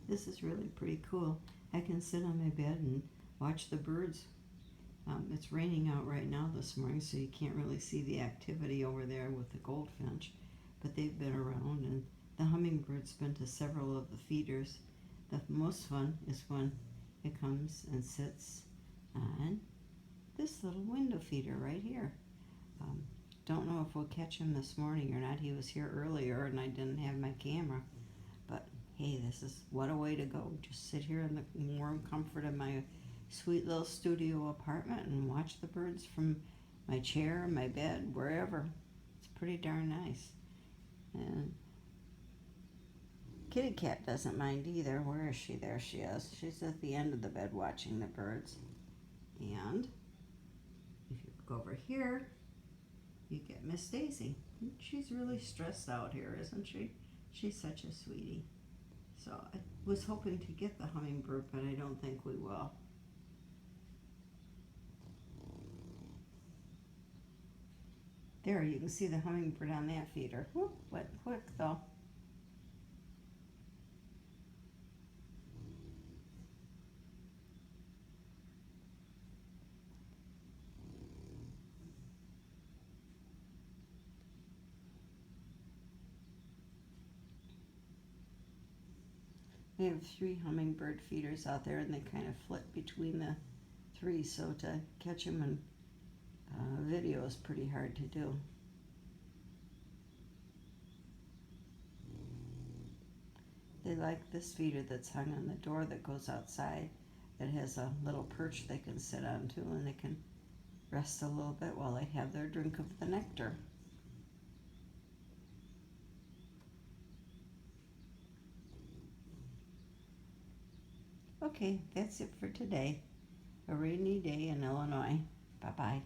This is really pretty cool. I can sit on my bed and watch the birds. It's raining out right now this morning, so you can't really see the activity over there with the goldfinch, but they've been around, and the hummingbird's been to several of the feeders. The most fun is when it comes and sits on this little window feeder right here. Don't know if we'll catch him this morning or not. He was here earlier and I didn't have my camera, but hey, this is what a way to go. Just sit here in the warm comfort of my sweet little studio apartment and watch the birds from my chair, my bed, wherever. It's pretty darn nice. And Kitty Cat doesn't mind either. Where is she? There she is. She's at the end of the bed watching the birds. And if you look over here, you get Miss Daisy. She's really stressed out here, isn't she? She's such a sweetie. So I was hoping to get the hummingbird, but I don't think we will. There, you can see the hummingbird on that feeder. Whoop, went quick though. We have 3 hummingbird feeders out there, and they kind of flip between the 3, so to catch them in video is pretty hard to do. They like this feeder that's hung on the door that goes outside. It has a little perch they can sit on too, and they can rest a little bit while they have their drink of the nectar. Okay, that's it for today. A rainy day in Illinois. Bye-bye.